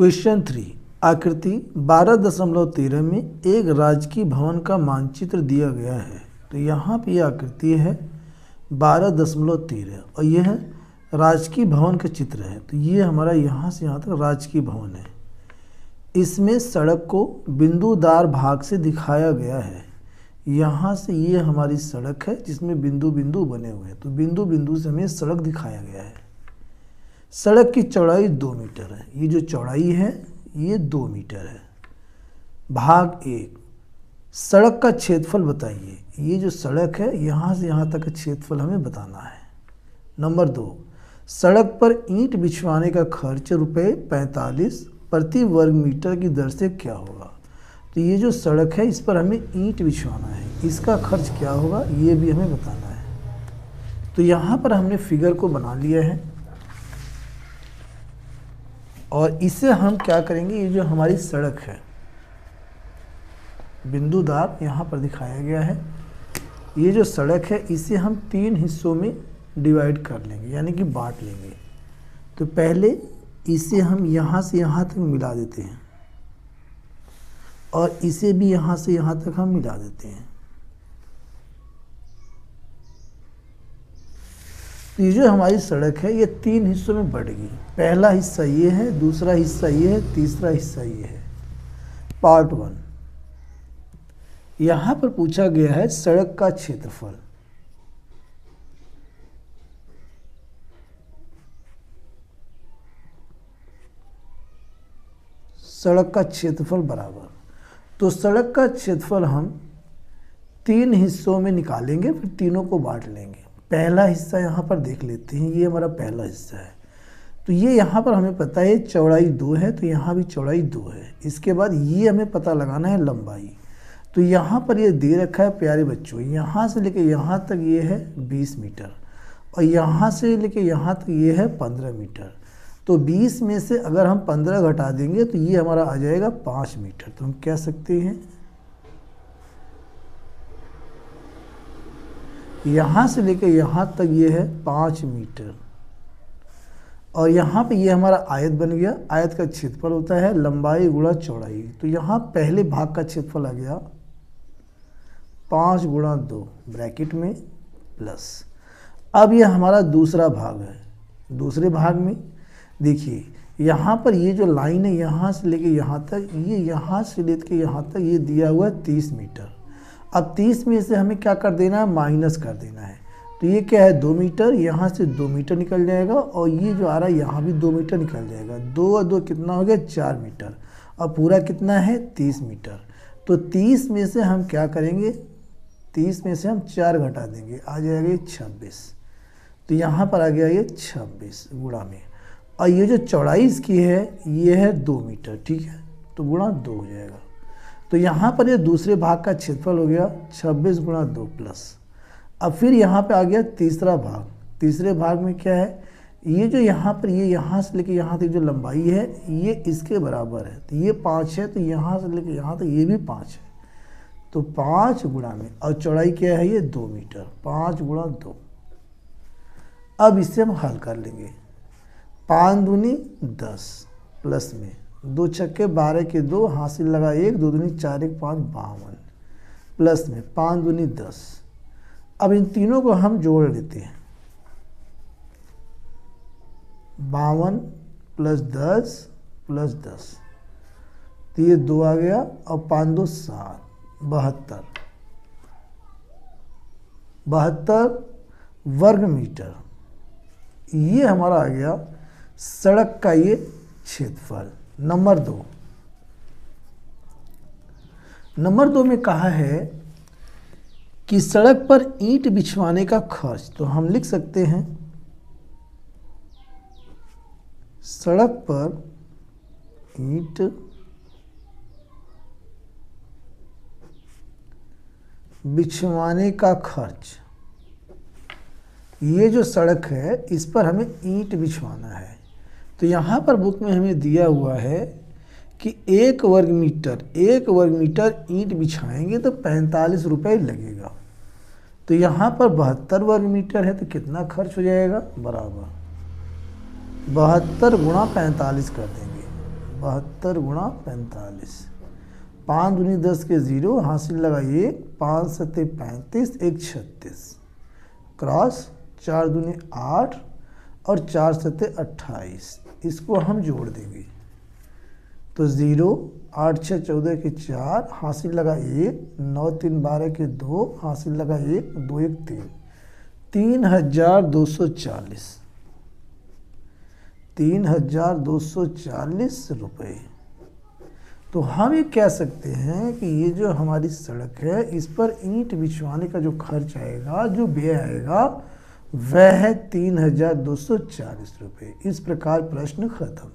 Question 3 आकृति 12.13 में एक राजकीय भवन का मानचित्र दिया गया है। तो यहाँ पे यह आकृति है 12.13 और यह राजकीय भवन का चित्र है। तो ये हमारा यहाँ से यहाँ तक राजकीय भवन है। इसमें सड़क को बिंदुदार भाग से दिखाया गया है। यहाँ से ये हमारी सड़क है जिसमें बिंदु बिंदु बने हुए हैं। तो बिंदु बिंदु से हमें सड़क दिखाया गया है। सड़क की चौड़ाई 2 मीटर है। ये जो चौड़ाई है ये 2 मीटर है। भाग 1 सड़क का क्षेत्रफल बताइए। ये जो सड़क है यहाँ से यहाँ तक का क्षेत्रफल हमें बताना है। नंबर 2 सड़क पर ईंट बिछवाने का खर्च ₹45 प्रति वर्ग मीटर की दर से क्या होगा। तो ये जो सड़क है इस पर हमें ईंट बिछवाना है, इसका खर्च क्या होगा ये भी हमें बताना है। तो यहाँ पर हमने फिगर को बना लिया है और इसे हम क्या करेंगे, ये जो हमारी सड़क है बिंदुदार यहाँ पर दिखाया गया है, ये जो सड़क है इसे हम 3 हिस्सों में डिवाइड कर लेंगे यानी कि बांट लेंगे। तो पहले इसे हम यहाँ से यहाँ तक मिला देते हैं और इसे भी यहाँ से यहाँ तक हम मिला देते हैं। तो ये जो हमारी सड़क है ये 3 हिस्सों में बढ़ गई। पहला हिस्सा ये है, दूसरा हिस्सा ये है, तीसरा हिस्सा ये है। पार्ट 1 यहाँ पर पूछा गया है सड़क का क्षेत्रफल। सड़क का क्षेत्रफल बराबर, तो सड़क का क्षेत्रफल हम 3 हिस्सों में निकालेंगे, फिर तीनों को बांट लेंगे। पहला हिस्सा यहाँ पर देख लेते हैं, ये हमारा पहला हिस्सा है। तो ये यहाँ पर हमें पता है चौड़ाई 2 है, तो यहाँ भी चौड़ाई 2 है। इसके बाद ये हमें पता लगाना है लंबाई। तो यहाँ पर ये दे रखा है प्यारे बच्चों, यहाँ से लेके यहाँ तक ये है 20 मीटर और यहाँ से लेके यहाँ तक ये है 15 मीटर। तो 20 में से अगर हम 15 घटा देंगे तो ये हमारा आ जाएगा 5 मीटर। तो हम कह सकते हैं यहाँ से लेकर यहाँ तक ये है 5 मीटर और यहाँ पे ये हमारा आयत बन गया। आयत का क्षेत्रफल होता है लंबाई गुणा चौड़ाई। तो यहाँ पहले भाग का क्षेत्रफल आ गया 5 गुणा 2 ब्रैकेट में प्लस। अब ये हमारा दूसरा भाग है। दूसरे भाग में देखिए यहाँ पर ये जो लाइन है यहाँ से लेके यहाँ तक, ये यहाँ से लेके यहाँ तक ये दिया हुआ है 30 मीटर। अब 30 में से हमें क्या कर देना है, माइनस कर देना है। तो ये क्या है 2 मीटर, यहाँ से 2 मीटर निकल जाएगा और ये जो आ रहा है यहाँ भी 2 मीटर निकल जाएगा। 2 और 2 कितना हो गया 4 मीटर और पूरा कितना है 30 मीटर। तो 30 में से हम क्या करेंगे, 30 में से हम 4 घटा देंगे, आ जाएगा ये 26। तो यहाँ पर आ गया ये 26 गुणा में। और ये जो चौड़ाई इसकी है ये है 2 मीटर, ठीक है, तो गुणा 2 हो जाएगा। तो यहाँ पर ये दूसरे भाग का क्षेत्रफल हो गया 26 गुणा 2 प्लस। अब फिर यहाँ पे आ गया तीसरा भाग। तीसरे भाग में क्या है, ये जो यहाँ पर ये यहाँ से लेके यहाँ तक जो लंबाई है ये इसके बराबर है। तो ये 5 है, तो यहाँ से लेके यहाँ तक ये भी 5 है। तो 5 गुणा में, और चौड़ाई क्या है ये 2 मीटर, 5 गुणा 2। अब इससे हम हल कर लेंगे। 5 दूनी 10 प्लस में 2 छक्के 12 के 2 हासिल लगा 1, 2 दूनी 4 1 5 52 प्लस में 5 दूनी 10। अब इन तीनों को हम जोड़ लेते हैं। 52 प्लस 10 प्लस 10, तो ये 2 आ गया और 5 2 7 72 वर्ग मीटर। ये हमारा आ गया सड़क का ये क्षेत्रफल। नंबर 2 में कहा है कि सड़क पर ईंट बिछवाने का खर्च। तो हम लिख सकते हैं सड़क पर ईंट बिछवाने का खर्च। ये जो सड़क है इस पर हमें ईंट बिछवाना है। तो यहाँ पर बुक में हमें दिया हुआ है कि 1 वर्ग मीटर ईंट बिछाएंगे तो 45 रुपये लगेगा। तो यहाँ पर 72 वर्ग मीटर है, तो कितना खर्च हो जाएगा, बराबर 72 गुणा 45 कर देंगे, 72 गुणा 45, 5 दूनी 10 के 0, हासिल लगाइए 5 सत्ते 35, 1 36, क्रॉस 4 दूनी 8 और 4 सत्ते 28, इसको हम जोड़ देंगे तो 0, 8 6 14 के 4, हासिल लगा 1, 9 3 12 के 2, हासिल लगा 1, 2 1 3, 3240, 3240 रुपये। तो हम ये कह सकते हैं कि ये जो हमारी सड़क है इस पर ईंट बिछवाने का जो खर्च आएगा, जो व्यय आएगा, वह है 3240 रुपये। इस प्रकार प्रश्न खत्म।